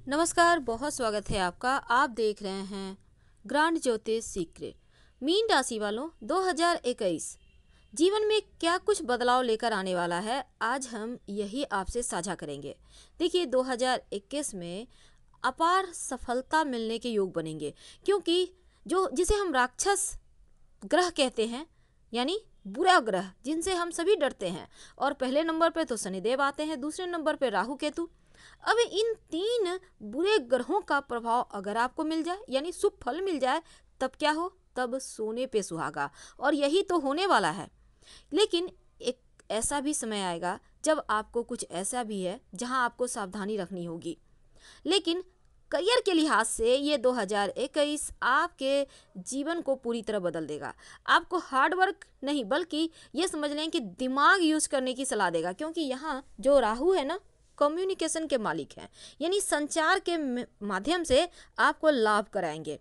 नमस्कार, बहुत स्वागत है आपका। आप देख रहे हैं ग्रांड ज्योतिष सीक्रेट। मीन राशि वालों, 2021 जीवन में क्या कुछ बदलाव लेकर आने वाला है, आज हम यही आपसे साझा करेंगे। देखिए, 2021 में अपार सफलता मिलने के योग बनेंगे, क्योंकि जिसे हम राक्षस ग्रह कहते हैं, यानी बुरा ग्रह जिनसे हम सभी डरते हैं, और पहले नंबर पे तो शनिदेव आते हैं, दूसरे नंबर पे राहु केतु। अब इन तीन बुरे ग्रहों का प्रभाव अगर आपको मिल जाए, यानी शुभ फल मिल जाए, तब क्या हो? तब सोने पे सुहागा, और यही तो होने वाला है। लेकिन एक ऐसा भी समय आएगा जब आपको कुछ ऐसा भी है जहां आपको सावधानी रखनी होगी। लेकिन करियर के लिहाज से ये 2021 आपके जीवन को पूरी तरह बदल देगा। आपको हार्ड वर्क नहीं, बल्कि ये समझ लें कि दिमाग यूज करने की सलाह देगा, क्योंकि यहाँ जो राहु है ना, कम्युनिकेशन के मालिक हैं, यानी संचार के माध्यम से आपको लाभ कराएंगे।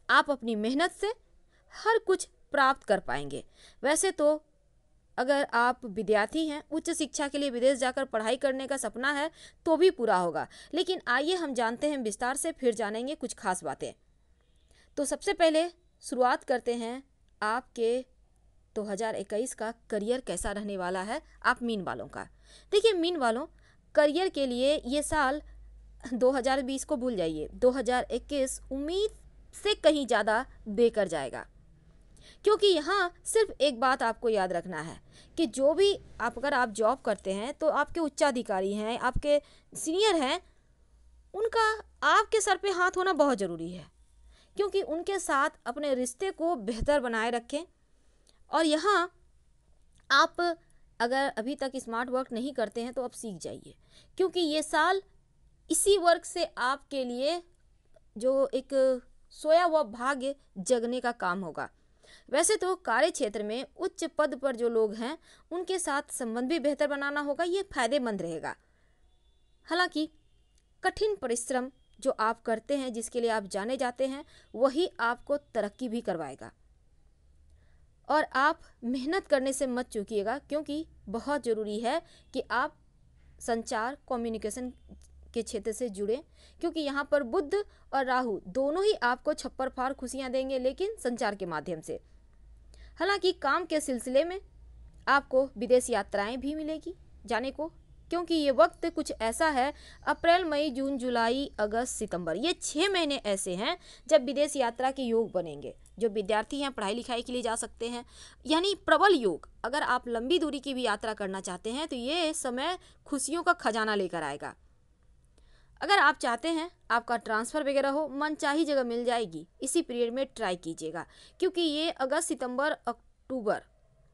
आप अपनी मेहनत से हर कुछ प्राप्त कर पाएंगे। वैसे तो अगर आप विद्यार्थी हैं, उच्च शिक्षा के लिए विदेश जाकर पढ़ाई करने का सपना है, तो भी पूरा होगा। लेकिन आइए हम जानते हैं विस्तार से, फिर जानेंगे कुछ खास बातें। तो सबसे पहले शुरुआत करते हैं आपके 2021 का करियर कैसा रहने वाला है, आप मीन वालों का। देखिए मीन वालों, करियर के लिए ये साल 2020 को भूल जाइए, 2021 उम्मीद से कहीं ज़्यादा देकर जाएगा। क्योंकि यहाँ सिर्फ एक बात आपको याद रखना है कि जो भी अगर आप जॉब करते हैं, तो आपके उच्चाधिकारी हैं, आपके सीनियर हैं, उनका आपके सर पे हाथ होना बहुत ज़रूरी है। क्योंकि उनके साथ अपने रिश्ते को बेहतर बनाए रखें। और यहाँ आप अगर अभी तक स्मार्ट वर्क नहीं करते हैं, तो अब सीख जाइए, क्योंकि ये साल इसी वर्क से आपके लिए जो एक सोया हुआ भाग्य जगने का काम होगा। वैसे तो कार्य क्षेत्र में उच्च पद पर जो लोग हैं, उनके साथ संबंध भी बेहतर बनाना होगा, ये फायदेमंद रहेगा। हालांकि कठिन परिश्रम जो आप करते हैं, जिसके लिए आप जाने जाते हैं, वही आपको तरक्की भी करवाएगा। और आप मेहनत करने से मत चूकिएगा, क्योंकि बहुत ज़रूरी है कि आप संचार कम्युनिकेशन के क्षेत्र से जुड़ें, क्योंकि यहाँ पर बुध और राहु दोनों ही आपको छप्पर फाड़ खुशियाँ देंगे, लेकिन संचार के माध्यम से। हालांकि काम के सिलसिले में आपको विदेश यात्राएं भी मिलेगी जाने को, क्योंकि ये वक्त कुछ ऐसा है, अप्रैल मई जून जुलाई अगस्त सितंबर, ये 6 महीने ऐसे हैं जब विदेश यात्रा के योग बनेंगे। जो विद्यार्थी हैं, पढ़ाई लिखाई के लिए जा सकते हैं, यानी प्रबल योग। अगर आप लंबी दूरी की भी यात्रा करना चाहते हैं, तो ये समय खुशियों का खजाना लेकर आएगा। अगर आप चाहते हैं आपका ट्रांसफ़र वगैरह हो, मनचाही जगह मिल जाएगी। इसी पीरियड में ट्राई कीजिएगा, क्योंकि ये अगस्त सितंबर अक्टूबर,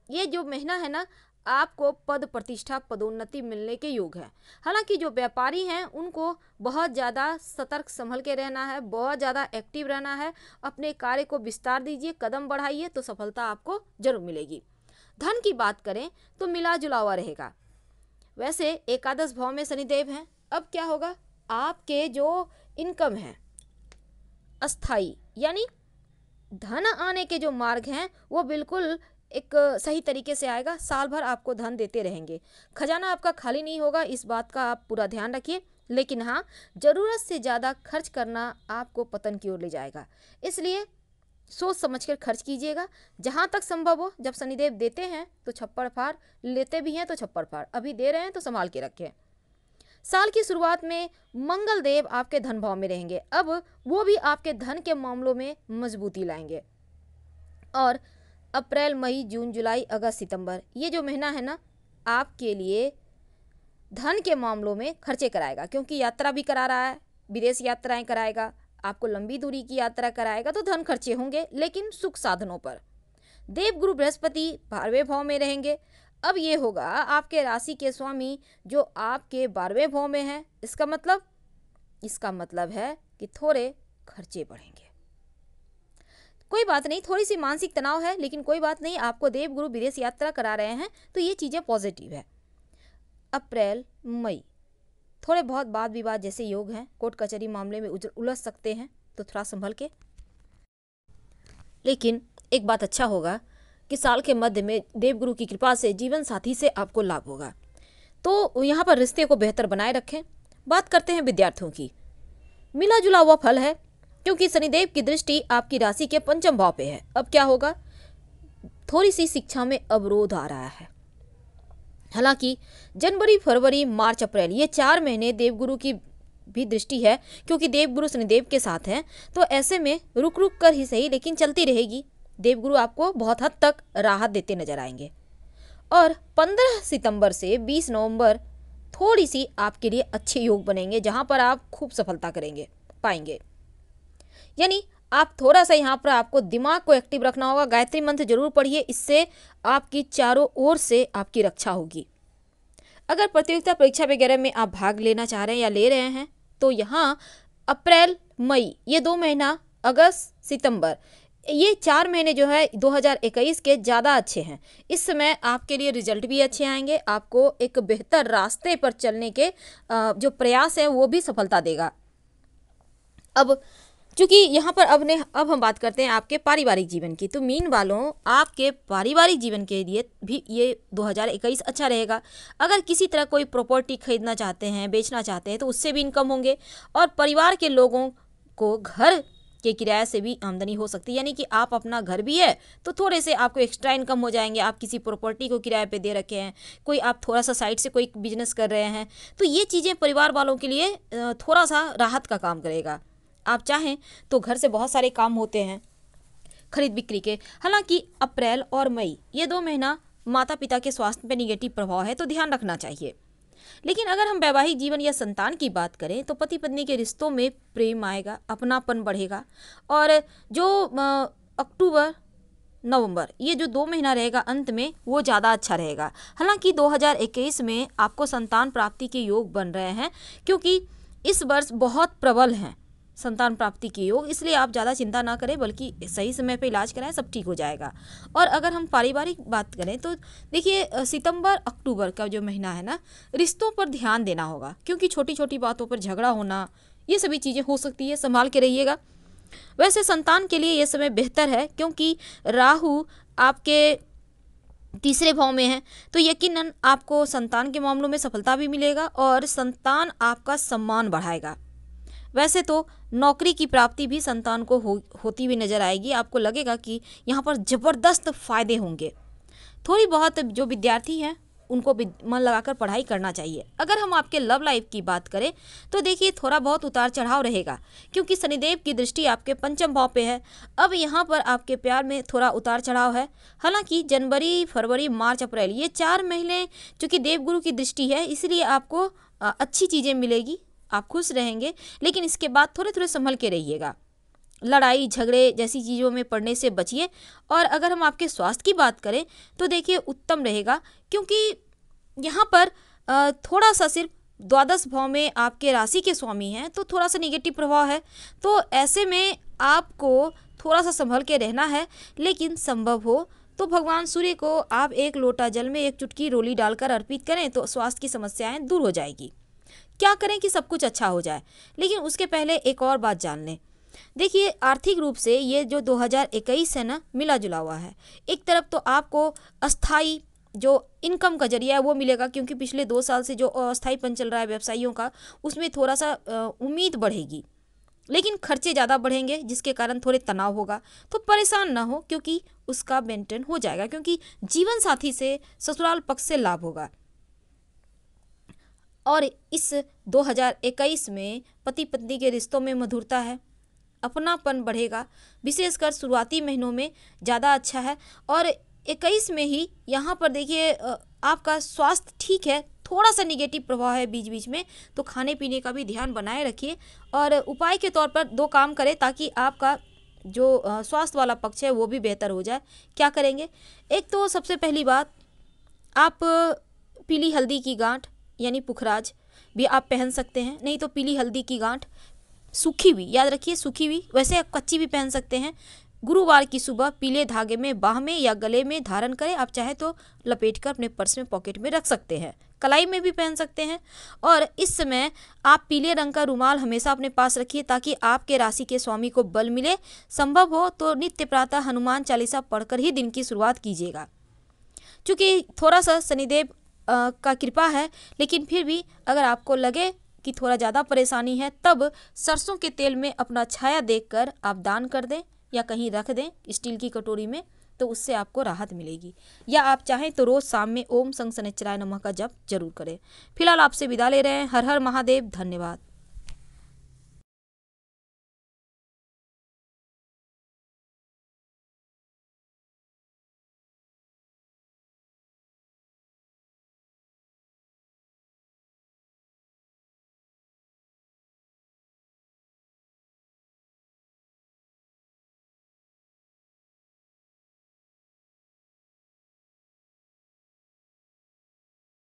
ये जो महीना है ना, आपको पद प्रतिष्ठा पदोन्नति मिलने के योग है। हालांकि जो व्यापारी हैं, उनको बहुत ज़्यादा सतर्क संभल के रहना है, बहुत ज़्यादा एक्टिव रहना है। अपने कार्य को विस्तार दीजिए, कदम बढ़ाइए, तो सफलता आपको जरूर मिलेगी। धन की बात करें तो मिला जुला हुआ रहेगा। वैसे एकादश भाव में शनिदेव हैं। अब क्या होगा? आपके जो इनकम है अस्थाई, यानी धन आने के जो मार्ग हैं, वो बिल्कुल एक सही तरीके से आएगा। साल भर आपको धन देते रहेंगे, खजाना आपका खाली नहीं होगा, इस बात का आप पूरा ध्यान रखिए। लेकिन हाँ, ज़रूरत से ज़्यादा खर्च करना आपको पतन की ओर ले जाएगा, इसलिए सोच समझकर खर्च कीजिएगा। जहाँ तक संभव हो, जब शनिदेव देते हैं तो छप्पर फाड़, लेते भी हैं तो छप्पर फाड़, अभी दे रहे हैं तो संभाल के रखें। साल की शुरुआत में मंगल देव आपके धन भाव में रहेंगे, अब वो भी आपके धन के मामलों में मजबूती लाएंगे। और अप्रैल मई जून जुलाई अगस्त सितंबर, ये जो महीना है ना, आपके लिए धन के मामलों में खर्चे कराएगा, क्योंकि यात्रा भी करा रहा है, विदेश यात्राएं कराएगा, आपको लंबी दूरी की यात्रा कराएगा, तो धन खर्चे होंगे, लेकिन सुख साधनों पर। देवगुरु बृहस्पति 12वें भाव में रहेंगे। अब ये होगा आपके राशि के स्वामी जो आपके 12वें भाव में है। इसका मतलब है कि थोड़े खर्चे बढ़ेंगे। कोई बात नहीं, थोड़ी सी मानसिक तनाव है, लेकिन कोई बात नहीं, आपको देवगुरु विदेश यात्रा करा रहे हैं, तो ये चीज़ें पॉजिटिव है। अप्रैल मई थोड़े बहुत वाद विवाद जैसे योग हैं, कोर्ट कचहरी मामले में उलझ सकते हैं, तो थोड़ा संभल के। लेकिन एक बात अच्छा होगा कि साल के मध्य में देवगुरु की कृपा से जीवन साथी से आपको लाभ होगा, तो यहाँ पर रिश्ते को बेहतर बनाए रखें। बात करते हैं विद्यार्थियों की। मिला जुला हुआ फल है, क्योंकि शनिदेव की दृष्टि आपकी राशि के पंचम भाव पे है। अब क्या होगा, थोड़ी सी शिक्षा में अवरोध आ रहा है। हालांकि जनवरी, फरवरी, मार्च, अप्रैल ये 4 महीने देवगुरु की भी दृष्टि है, क्योंकि देवगुरु शनिदेव के साथ हैं, तो ऐसे में रुक रुक कर ही सही लेकिन चलती रहेगी। देवगुरु आपको बहुत हद तक राहत देते नजर आएंगे। और 15 सितंबर से 20 नवंबर थोड़ी सी आपके लिए अच्छे योग बनेंगे, जहां पर आप खूब सफलता पाएंगे। यानी आप थोड़ा सा यहाँ पर आपको दिमाग को एक्टिव रखना होगा। गायत्री मंत्र जरूर पढ़िए, इससे आपकी चारों ओर से आपकी रक्षा होगी। अगर प्रतियोगिता परीक्षा वगैरह में आप भाग लेना चाह रहे हैं या ले रहे हैं, तो यहाँ अप्रैल, मई ये 2 महीना, अगस्त, सितंबर ये 4 महीने जो है 2021 के ज़्यादा अच्छे हैं। इस समय आपके लिए रिजल्ट भी अच्छे आएंगे, आपको एक बेहतर रास्ते पर चलने के जो प्रयास है वो भी सफलता देगा। अब चूँकि यहाँ पर अब हम बात करते हैं आपके पारिवारिक जीवन की, तो मीन वालों आपके पारिवारिक जीवन के लिए भी ये 2021 अच्छा रहेगा। अगर किसी तरह कोई प्रॉपर्टी खरीदना चाहते हैं, बेचना चाहते हैं, तो उससे भी इनकम होंगे। और परिवार के लोगों को घर के किराए से भी आमदनी हो सकती है, यानी कि आप अपना घर भी है तो थोड़े से आपको एक्स्ट्रा इनकम हो जाएंगे। आप किसी प्रॉपर्टी को किराए पे दे रखे हैं, कोई आप थोड़ा सा साइड से कोई बिजनेस कर रहे हैं, तो ये चीज़ें परिवार वालों के लिए थोड़ा सा राहत का काम करेगा। आप चाहें तो घर से बहुत सारे काम होते हैं खरीद बिक्री के। हालांकि अप्रैल और मई ये 2 महीना माता पिता के स्वास्थ्य पर निगेटिव प्रभाव है, तो ध्यान रखना चाहिए। लेकिन अगर हम वैवाहिक जीवन या संतान की बात करें, तो पति पत्नी के रिश्तों में प्रेम आएगा, अपनापन बढ़ेगा। और जो अक्टूबर, नवंबर ये जो 2 महीना रहेगा अंत में, वो ज़्यादा अच्छा रहेगा। हालांकि 2021 में आपको संतान प्राप्ति के योग बन रहे हैं, क्योंकि इस वर्ष बहुत प्रबल हैं संतान प्राप्ति के योग, इसलिए आप ज़्यादा चिंता ना करें, बल्कि सही समय पे इलाज कराएं, सब ठीक हो जाएगा। और अगर हम पारिवारिक बात करें, तो देखिए सितंबर, अक्टूबर का जो महीना है ना, रिश्तों पर ध्यान देना होगा, क्योंकि छोटी छोटी बातों पर झगड़ा होना, ये सभी चीज़ें हो सकती है, संभाल के रहिएगा। वैसे संतान के लिए ये समय बेहतर है, क्योंकि राहु आपके तीसरे भाव में है, तो यकीनन आपको संतान के मामलों में सफलता भी मिलेगा और संतान आपका सम्मान बढ़ाएगा। वैसे तो नौकरी की प्राप्ति भी संतान को होती हुई नजर आएगी। आपको लगेगा कि यहाँ पर ज़बरदस्त फायदे होंगे। थोड़ी बहुत जो विद्यार्थी हैं उनको भी मन लगाकर पढ़ाई करना चाहिए। अगर हम आपके लव लाइफ की बात करें, तो देखिए थोड़ा बहुत उतार चढ़ाव रहेगा, क्योंकि शनिदेव की दृष्टि आपके पंचम भाव पे है। अब यहाँ पर आपके प्यार में थोड़ा उतार चढ़ाव है। हालांकि जनवरी, फरवरी, मार्च, अप्रैल ये 4 महीने चूँकि देवगुरु की दृष्टि है, इसलिए आपको अच्छी चीज़ें मिलेगी, आप खुश रहेंगे। लेकिन इसके बाद थोड़े थोड़े संभल के रहिएगा, लड़ाई झगड़े जैसी चीज़ों में पड़ने से बचिए। और अगर हम आपके स्वास्थ्य की बात करें, तो देखिए उत्तम रहेगा, क्योंकि यहाँ पर थोड़ा सा सिर्फ द्वादश भाव में आपके राशि के स्वामी हैं, तो थोड़ा सा निगेटिव प्रभाव है। तो ऐसे में आपको थोड़ा सा संभल के रहना है। लेकिन संभव हो तो भगवान सूर्य को आप 1 लोटा जल में 1 चुटकी रोली डालकर अर्पित करें, तो स्वास्थ्य की समस्याएं दूर हो जाएगी। क्या करें कि सब कुछ अच्छा हो जाए। लेकिन उसके पहले एक और बात जान लें। देखिए आर्थिक रूप से ये जो 2021 है ना, मिला जुला हुआ है। एक तरफ तो आपको अस्थाई जो इनकम का जरिया है वो मिलेगा, क्योंकि पिछले 2 साल से जो अस्थाईपन चल रहा है व्यवसायियों का, उसमें थोड़ा सा उम्मीद बढ़ेगी। लेकिन खर्चे ज़्यादा बढ़ेंगे, जिसके कारण थोड़े तनाव होगा। तो परेशान ना हो, क्योंकि उसका मेंटेन हो जाएगा, क्योंकि जीवन साथी से ससुराल पक्ष से लाभ होगा। और इस 2021 में पति पत्नी के रिश्तों में मधुरता है, अपनापन बढ़ेगा, विशेषकर शुरुआती महीनों में ज़्यादा अच्छा है। और 21 में ही यहाँ पर देखिए आपका स्वास्थ्य ठीक है, थोड़ा सा निगेटिव प्रभाव है बीच बीच में, तो खाने पीने का भी ध्यान बनाए रखिए। और उपाय के तौर पर 2 काम करें, ताकि आपका जो स्वास्थ्य वाला पक्ष है वो भी बेहतर हो जाए। क्या करेंगे? एक तो सबसे पहली बात, आप पीली हल्दी की गांठ यानी पुखराज भी आप पहन सकते हैं। नहीं तो पीली हल्दी की गांठ सूखी हुई, याद रखिए सूखी हुई, वैसे आप कच्ची भी पहन सकते हैं। गुरुवार की सुबह पीले धागे में बाह में या गले में धारण करें। आप चाहे तो लपेटकर अपने पर्स में, पॉकेट में रख सकते हैं, कलाई में भी पहन सकते हैं। और इस समय आप पीले रंग का रुमाल हमेशा अपने पास रखिए, ताकि आपके राशि के स्वामी को बल मिले। संभव हो तो नित्य प्रातः हनुमान चालीसा पढ़कर ही दिन की शुरुआत कीजिएगा। चूँकि थोड़ा सा शनिदेव का कृपा है, लेकिन फिर भी अगर आपको लगे कि थोड़ा ज़्यादा परेशानी है, तब सरसों के तेल में अपना छाया देखकर आप दान कर दें या कहीं रख दें स्टील की कटोरी में, तो उससे आपको राहत मिलेगी। या आप चाहें तो रोज़ शाम में ओम शं शनैश्चराय नमः का जप जरूर करें। फिलहाल आपसे विदा ले रहे हैं। हर हर महादेव। धन्यवाद।